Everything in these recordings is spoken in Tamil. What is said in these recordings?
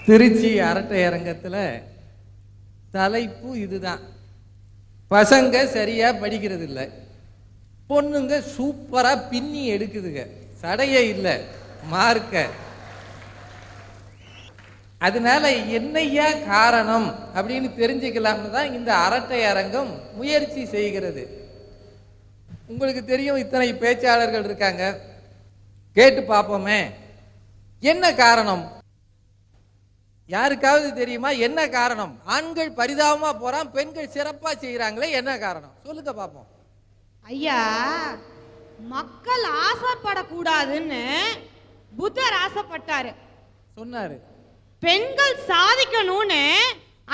திருச்சி அரட்டை அரங்கத்தில் தலைப்பு இதுதான். பசங்க சரியா படிக்கிறது இல்லை, பொண்ணுங்க சூப்பரா பின்னி எடுக்குதுங்க, சடையே இல்லை மார்க்க. அதனால என்னையா காரணம் அப்படின்னு தெரிஞ்சுக்கலாம்னு தான் இந்த அரட்டை அரங்கம் முயற்சி செய்கிறது. உங்களுக்கு தெரியும், இத்தனை பேச்சாளர்கள் இருக்காங்க, கேட்டு பார்ப்போமே என்ன காரணம். யாருக்காவது தெரியுமா என்ன காரணம்? ஆண்கள் பரிதாபமா போறான், பெண்கள் சிறப்பா செய்யறாங்களே, என்ன காரணம் சொல்லுங்க பாப்போம். ஐயா, மக்கள் ஆசைப்படக்கூடாதுன்னு புத்தர் ஆசைப்பட்டாரு, சொன்னாரு. பெண்கள் சாதிக்கணும்னு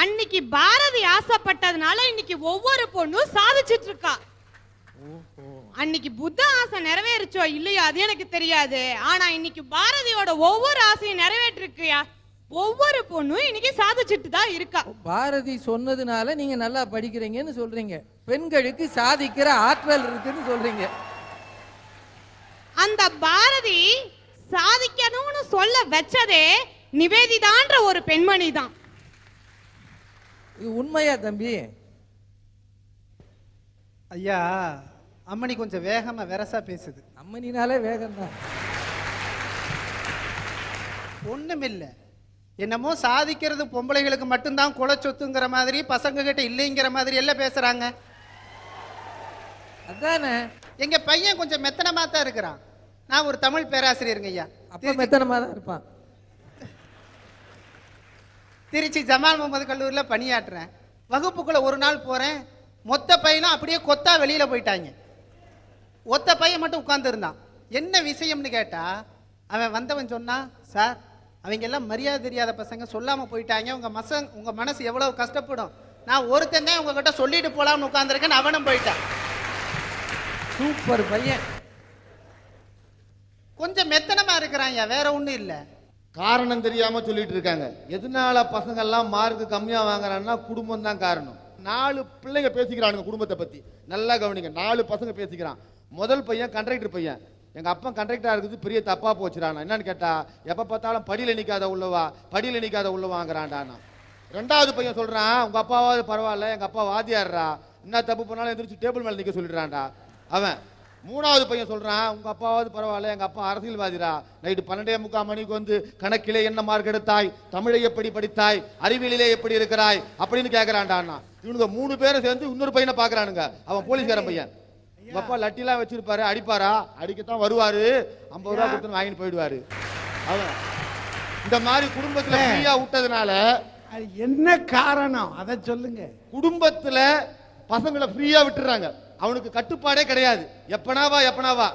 அன்னைக்கு பாரதி ஆசைப்பட்டதுனால இன்னைக்கு ஒவ்வொரு பொண்ணும் சாதிச்சிட்டு இருக்கா. அன்னைக்கு புத்த ஆசை நிறைவேறுச்சோ இல்லையோ அது எனக்கு தெரியாது, ஆனா இன்னைக்கு பாரதியோட ஒவ்வொரு ஆசையும் நிறைவேற்றிருக்கியா, ஒவ்வொரு பொண்ணும் இன்னைக்கு சாதிச்சுட்டு தான் இருக்கா. பாரதி சொன்னதுனால நீங்க நல்லா படிக்கிறீங்கன்னு சொல்றீங்க, பெண்களுக்கு சாதிக்கிற ஆற்றல் இருக்குன்னு சொல்றீங்க. அந்த பாரதி சாதிக்கணும்னு சொல்ல வச்சதே நிவேதிதான்ற ஒரு பெண்மணி தான். இது உண்மையா தம்பி? ஐயா, அம்மணி கொஞ்சம் வேகமா வெரசா பேசுது. அம்மனினாலே வேகம் தான். ஒண்ணுமில்ல, என்னமோ சாதிக்கிறது பொம்பளைகளுக்கு மட்டும்தான் குல சொத்துங்கிற மாதிரி, பசங்க கிட்ட இல்லைங்கிற மாதிரி எல்லாம் பேசுறாங்க. அதானே, எங்க பையன் கொஞ்சம் மெத்தனமா தான் இருக்கிறான். நான் ஒரு தமிழ் பேராசிரியருங்க ஐயா. அப்ப மெத்தனமா தான் இருப்பான். திருச்சி ஜமால் முகமது கல்லூரியில் பணியாற்றுறேன். வகுப்புக்குள்ள ஒரு நாள் போறேன், மொத்த பையனும் அப்படியே கொத்தா வெளியில போயிட்டாங்க. ஒத்த பையன் மட்டும் உட்கார்ந்து இருந்தான். என்ன விஷயம்னு கேட்டா, அவன் வந்தவன் சொன்னான், சார் அவங்க எல்லாம் மரியாதை தெரியாத பசங்க, சொல்லாம போயிட்டாங்க, உங்க மனசு எவ்வளவு கஷ்டப்படும், நான் ஒருத்தன் தான் உங்ககிட்ட சொல்லிட்டு போலாம்னு உட்கார்ந்துருக்கேன். அவனும் போயிட்டான். சூப்பர் பையன். கொஞ்சம் மெத்தனமா இருக்கிறான், வேற ஒண்ணும் இல்லை. காரணம் தெரியாம சொல்லிட்டு இருக்காங்க. எதனால பசங்க எல்லாம் மார்க் கம்மியா வாங்குறாங்கன்னா குடும்பம் தான் காரணம். 4 பிள்ளைங்க பேசிக்கிறானுங்க குடும்பத்தை பத்தி, நல்லா கவனிங்க. 4 பசங்க பேசிக்கிறான். முதல் பையன் கண்டக்டர் பையன், எங்க அப்பா கண்டக்டரா இருக்குது பெரிய தப்பா போச்சுறான். என்னன்னு கேட்டா, எப்ப பார்த்தாலும் படியில நிக்காத உள்ளவாங்கிறான்டா. 2வது பையன் சொல்றான், உங்க அப்பாவாவது பரவாயில்ல, எங்க அப்பா வாதியாடுறா, என்ன தப்பு பண்ணாலும் எந்திரிச்சு டேபிள் மேல நிக்க சொல்லிடுறான்டா அவன். 3வது பையன் சொல்றான், உங்க அப்பாவாவது பரவாயில்ல, எங்க அப்பா அரசியல்வாதிரா, நைட்டு 12:45 மணிக்கு வந்து கணக்கிலே என்ன மார்க் எடுத்தாய், தமிழை எப்படி படித்தாய், அறிவியலிலே எப்படி இருக்கிறாய் அப்படின்னு கேட்கிறான்டா. இவனுங்க 3 பேரும் சேர்ந்து இன்னொரு பையனை பாக்குறானுங்க. அவன் போலீஸ்காரன் பையன். உங்க அப்பா லட்டிலாம் வச்சிருப்பாரு, அடிப்பாரா? அடிக்கத்தான் வருவாரு, 50 ரூபா கொடுத்து வாங்கிட்டு போயிடுவாரு. அவன் இந்த மாதிரி குடும்பத்துல ஃப்ரீயா விட்டதுனால என்ன காரணம் அதை சொல்லுங்க. குடும்பத்துல பசங்களை ஃப்ரீயா விட்டுறாங்க, அவனுக்கு கட்டுப்பாடே கிடையாது. எப்பனாவா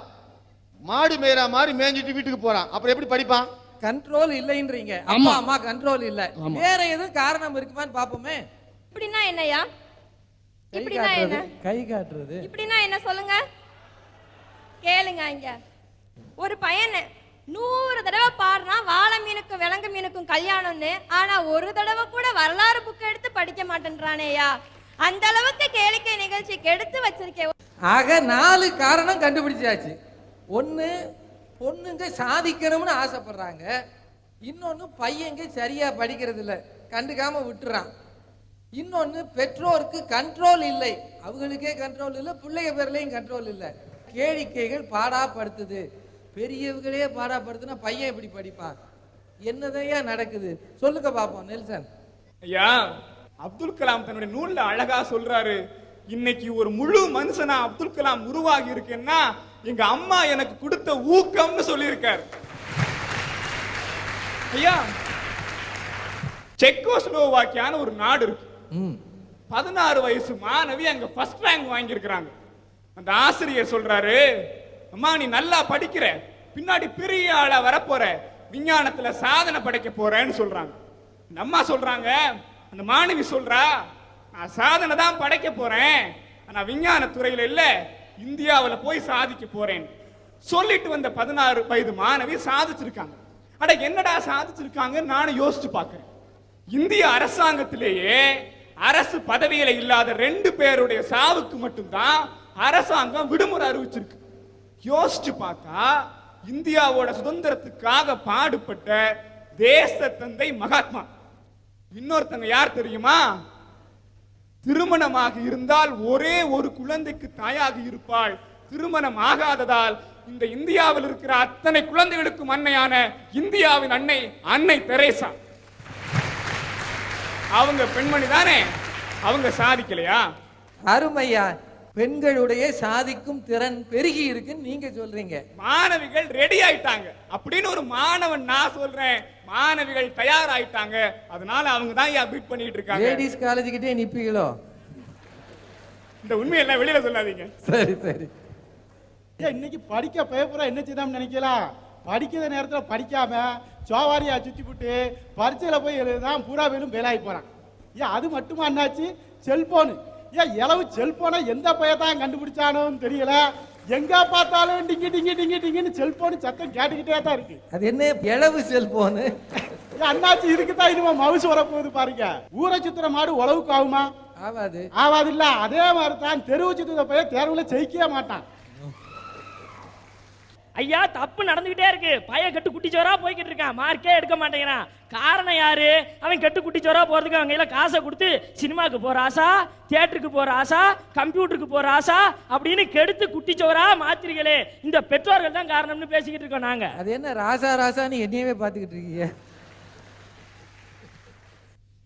மாடு மேய்ற மாதிரி மேய்ஞ்சிட்டு வீட்டுக்கு போறான், அப்புறம் எப்படி படிப்பான்? கண்ட்ரோல் இல்லைன்றீங்க. அப்பா அம்மா கண்ட்ரோல் இல்ல, வேற எதுவும் காரணம் இருக்குமான்னு பாப்போமே. இப்படின்னா என்னையா? இப்படின்னா என்ன? கை காட்டுறது இப்படின்னா என்ன சொல்லுங்க, கேளுங்க. இங்க ஒரு பையன் 100 தடவை பாடுனா வாழை மீனுக்கும் விலங்கு மீனுக்கும் கல்யாணம்னு, ஆனா ஒரு தடவை கூட வரலாறு புக் எடுத்து படிக்க மாட்டேன்றானேயா. அந்த அளவுக்கு கேளிக்கை நிகழ்ச்சி கெடுத்து வச்சிருக்கேன். ஆக 4 காரணம் கண்டுபிடிச்சாச்சு. 1, பொண்ணுங்க சாதிக்கணும்னு ஆசைப்படுறாங்க. இன்னொன்னு, பையங்க சரியா படிக்கிறது இல்லை, கண்டுக்காம விட்டுறான். இன்னொன்னு, பெற்றோருக்கு கண்ட்ரோல் இல்லை, அவங்களுக்கே கண்ட்ரோல் இல்லை, பிள்ளைங்க பேர்லயும் கண்ட்ரோல் இல்லை. கேளிக்கைகள் பாடாப்படுத்துது, பெரியவங்களே பாடாப்படுத்துனா பையன் எப்படி படிப்பான்? என்னதையா நடக்குது சொல்லுங்க பாப்போம். நெல்சன் ஐயா, அப்துல் கலாம் தன்னுடைய நூல்ல அழகா சொல்றாரு, இன்னைக்கு ஒரு முழு மனுஷனா அப்துல் கலாம் உருவாகி இருக்கேன்னா எங்க அம்மா எனக்கு கொடுத்த ஊக்கம்னு சொல்லியிருக்காரு. ஐயா, செக்கோஸ்லோவாக்கியான ஒரு நாடு இருக்கு. 16 வயசு மாணவி அங்க ஃபர்ஸ்ட் ரேங்க் வாங்கி இருக்கிறாங்க. அந்த ஆசிரியர் சொல்றாரு, அம்மா நீ நல்லா படிக்கிற, பின்னாடி பெரிய ஆளா வரப்போற, விஞ்ஞானத்துல சாதனை படைக்க போறேன்னு சொல்றாங்க. அந்த அம்மா சொல்றாங்க, அந்த மாணவி சொல்றா, நான் சாதனை தான் படைக்க போறேன், ஆனா விஞ்ஞான துறையில இல்ல, இந்தியாவில் போய் சாதிக்க போறேன் சொல்லிட்டு வந்த 16 வயது மாணவி சாதிச்சிருக்காங்க. அட என்னடா சாதிச்சிருக்காங்க நானும் யோசிச்சு பார்க்கிறேன். இந்திய அரசாங்கத்திலேயே அரசு பதவியில இல்லாத 2 பேருடைய சாவுக்கு மட்டும்தான் அரசாங்கம் விடுமுறை அறிவிச்சிருக்கு. யோசிச்சு பார்த்தா இந்தியாவோட சுதந்திரத்துக்காக பாடுபட்ட தேச தந்தை மகாத்மா. இன்னொருத்தங்க யார் தெரியுமா? திருமணமாக இருந்தால் ஒரே ஒரு குழந்தைக்கு தாயாக இருப்பாள். திருமணம் ஆகாததால் இந்த இந்தியாவில் இருக்கிற அத்தனை குழந்தைகளுக்கும் அன்னையான இந்தியாவின் அன்னை, அன்னை தெரேசா. அவங்க பெண்மணி தானே, அவங்க சாதிக்கலையா? அருமையா, பெண்களுடைய சாதிக்கும் திறன் பெருகி இருக்குன்னு நீங்க சொல்றீங்க. மாணவிகள் ரெடி ஆயிட்டாங்க அப்படின்னு ஒரு மாணவன் நான் சொல்றேன். மாணவிகள் தயாராயிட்டாங்க, அதனால அவங்க தான் பீட் பண்ணிட்டு இருக்காங்க. லேடிஸ் காலேஜ் கிட்டே நிப்பீங்களோ? இந்த உண்மையெல்லாம் வெளியில சொல்லாதீங்க. சரி சரி. இன்னைக்கு படிக்க பேப்பரா என்ன செய்தான்னு நினைக்கலாம். படிக்கிற நேரத்தில் படிக்காம சோவாரியா சுத்தி விட்டு பரீட்சையில போய் எழுதுதான் பூரா பேரும் வேலாகி போறான். ஏன் அது மட்டுமா என்னாச்சு? செல்போனு. ஏன் இளவு செல்போனை எந்த பையதான் கண்டுபிடிச்சானோன்னு தெரியல. எங்க பார்த்தாலும் டிங்கி டிங்கி டிங்கி டிங்கின்னு செல்போனு சத்தம் கேட்டுக்கிட்டே தான் இருக்கு. அது என்ன இளவு செல்போனு? அண்ணாச்சி இருக்குதான் இனிமே மவுசு வரப்போகுது பாருங்க. ஊரை சுத்துற மாடு உழவுக்கு ஆகுமா? ஆவாது. ஆவாது இல்ல. அதே மாதிரி தான் தெருவு சுத்துற பையன் தேர்வுல ஜெயிக்கவே மாட்டான். ஐயா, தப்பு நடந்துகிட்டே இருக்கு. பையன் கட்டு குட்டிச்சோரா போய்கிட்டு இருக்கான், மார்க்கே எடுக்க மாட்டேங்கிறான். காரணம் யாரு? அவன் கட்டு குட்டிச்சோரா போறதுக்கு அவங்க எல்லாம் காசை கொடுத்து சினிமாக்கு போற ஆசா, தியேட்டருக்கு போற ஆசா, கம்ப்யூட்டருக்கு போற ஆசா அப்படின்னு கெடுத்து குட்டிச்சோரா மாத்திரிகளே. இந்த பெற்றோர்கள் தான் காரணம்னு பேசிக்கிட்டு இருக்கோம் நாங்க. அது என்ன ராசா ராசான்னு என்னையவே பார்த்துக்கிட்டு இருக்கீங்க?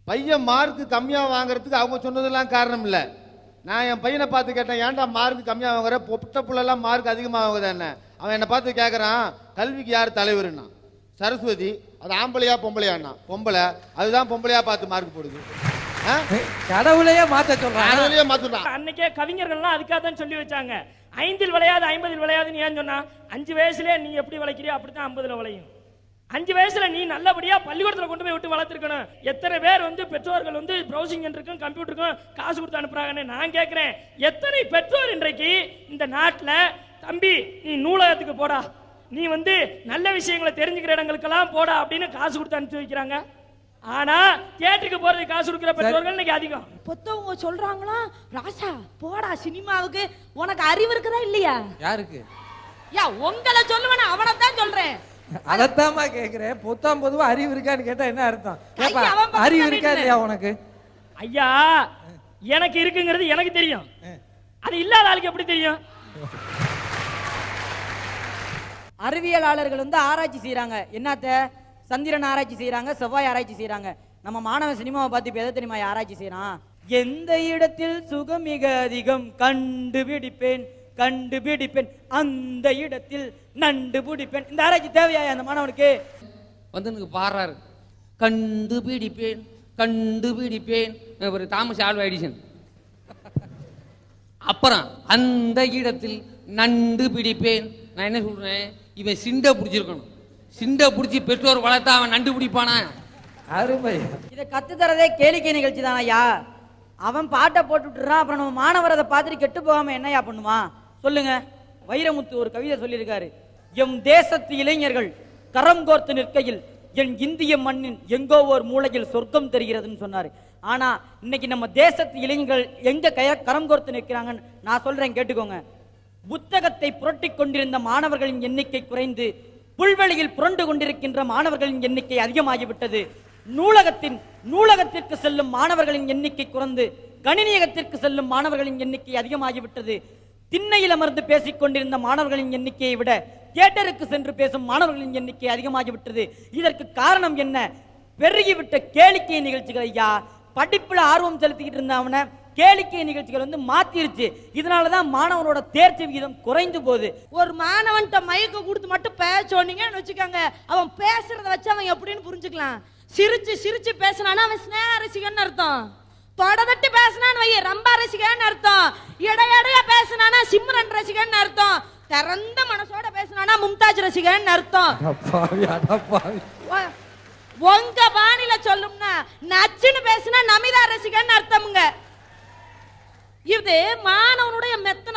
பையன் மார்க்கு கம்மியா வாங்குறதுக்கு அவங்க சொன்னதெல்லாம் காரணம் இல்ல. நான் என் பையனை பார்த்து கேட்டேன், ஏன்டா மார்க் கம்மியா வாங்குற, பொட்ட புள்ளெல்லாம் மார்க் அதிகமா வாங்குதா என்ன? அவன் என்னை பார்த்து கேட்கறான், கல்விக்கு யார் தலைவருன்னா சரஸ்வதி. அது ஆம்பளையா பொம்பளையான்னா பொம்பளை. அதுதான் பொம்பளையா பார்த்து மார்க் போடுது. கடவுளையே மாத்த சொல்றான். மாத்துறான். அன்னைக்கே கவிஞர்கள்லாம் அதுக்காக தான் சொல்லி வச்சாங்க, 5 விளையாது 50 விளையாதுன்னு. ஏன் சொன்னா, 5 வயசுல நீ எப்படி விளைக்கிறியோ அப்படித்தான் 50 விளையும். 5 வயசுல நீ நல்லபடியா பள்ளிக்கூடத்துல கொண்டு போய் விட்டு வளர்த்துருக்கணும். எத்தனை பேர் பெற்றோர்கள் ப்ரௌசிங் சென்டருக்கும் கம்ப்யூட்டருக்கும் காசு கொடுத்து அனுப்புறாங்கன்னு நான் கேட்கிறேன். எத்தனை பெற்றோர் இன்றைக்கு இந்த நாட்டில், தம்பி நீ நூலகத்துக்கு போடா, நீ நல்ல விஷயங்களை தெரிஞ்சுக்கிற இடங்களுக்கெல்லாம் போடா அப்படின்னு காசு கொடுத்து அனுப்பிச்சு வைக்கிறாங்க. ஆனா தியேட்டருக்கு போறதுக்கு காசு கொடுக்கிற பெற்றோர்கள் இன்னைக்கு அதிகம். பொத்தவங்க சொல்றாங்களா, ராசா போடா சினிமாவுக்கு, உனக்கு அறிவு இருக்குதா இல்லையா? யாருக்கு? யா உங்களை சொல்லுவேன், அவனை தான் சொல்றேன். அதத்தாமா கேக்குறேன். பொத்தாம் பொதுவா அறிவு இருக்கான்னு கேட்டா என்ன அர்த்தம்? அறிவு இருக்கா இல்லையா உனக்கு? ஐயா, எனக்கு இருக்குங்கிறது எனக்கு தெரியும், அது இல்லாத ஆளுக்கு எப்படி தெரியும்? அறிவியலாளர்கள் ஆராய்ச்சி செய்யறாங்க. என்னத்த சந்திரன் ஆராய்ச்சி செய்யறாங்க, செவ்வாய் ஆராய்ச்சி செய்யறாங்க. நம்ம மாணவன் சினிமாவை பார்த்து இப்ப எதை தெரியுமா ஆராய்ச்சி செய்யறான்? எந்த இடத்தில் சுகம் மிக அதிகம் கண்டுபிடிப்பேன், கண்டுபிடிப்பேன், அந்த இடத்தில் நண்டு பிடிப்பேன். இந்த ஆராய்ச்சி தேவையா அந்த மாணவனுக்கு? எனக்கு பாடுறாரு, கண்டுபிடிப்பேன் கண்டுபிடிப்பேன், ஒரு தாமஸ் ஆல்வா எடிசன். அப்புறம் அந்த இடத்தில் நண்டு பிடிப்பேன். நான் என்ன சொல்றேன், இவன் சிண்டை பிடிச்சிருக்கணும். சிண்டை பிடிச்சி பெற்றோர் வளர்த்தா அவன் நண்டு பிடிப்பானா? அருமை. இதை கத்து தரதே கேளிக்கை நிகழ்ச்சி தானா ஐயா? அவன் பாட்டை போட்டுட்டுறான், அப்புறம் நம்ம மாணவர் அதை பார்த்துட்டு கெட்டு போகாம என்னையா பண்ணுவான் சொல்லுங்க. வைரமுத்து ஒரு கவிதை சொல்லியிருக்காரு, எம் தேசத்து இளைஞர்கள் கரம் கோர்த்து நிற்கையில் என் இந்திய மண்ணின் எங்கோ ஒரு மூலையில் சொர்க்கம் தெரிகிறதுன்னு சொன்னாரு. ஆனா இன்னைக்கு நம்ம தேசத்து இளைஞர்கள் எங்க கரம் கோர்த்து நிற்கிறாங்கன்னு நான் சொல்றேன் கேட்டுக்கோங்க. புத்தகத்தை புரட்டி கொண்டிருந்த மாணவர்களின் எண்ணிக்கை குறைந்து புல்வெளியில் புரண்டு கொண்டிருக்கின்ற மாணவர்களின் எண்ணிக்கை அதிகமாகிவிட்டது. நூலகத்திற்கு செல்லும் மாணவர்களின் எண்ணிக்கை குறைந்து கணினியகத்திற்கு செல்லும் மாணவர்களின் எண்ணிக்கை அதிகமாகிவிட்டது. திண்ணையில் அமர்ந்து பேசிக் கொண்டிருந்த மாணவர்களின் எண்ணிக்கையை விட தியேட்டருக்கு சென்று பேசும் மாணவர்களின் எண்ணிக்கை அதிகமாகிவிட்டது. இதற்கு காரணம் என்ன? பெருகிவிட்ட கேளிக்கை நிகழ்ச்சிகள் ஐயா. படிப்புல ஆர்வம் செலுத்திக்கிட்டு இருந்த அவனை கேளிக்கை நிகழ்ச்சிகள் மாத்திருச்சு. இதனாலதான் மாணவனோட தேர்ச்சி விகிதம் குறைந்து போகுது. ஒரு மாணவன்கிட்ட மயக்க கொடுத்து மட்டும் பேச சொன்னீங்கன்னு வச்சுக்கோங்க, அவன் பேசுறத வச்சு அவன் எப்படின்னு புரிஞ்சுக்கலாம். சிரிச்சு சிரிச்சு பேசினானா அவன் ஸ்னேக ரசிகன்னு அர்த்தம். தொடதட்டி பேசினான்னு வை ரம்பா ரசிகன்னு அர்த்தம். இடையடைய பேசினானா சிம்ரன் ரசிகன்னு அர்த்தம். திறந்த மனசோட பேசினானா மும்தாஜ் ரசிகன்னு அர்த்தம். உங்க பாணியில சொல்லும்னா நச்சுன்னு பேசினா நமிதா ரசிகன்னு அர்த்தமுங்க. இது மாணவனுடைய மெத்தன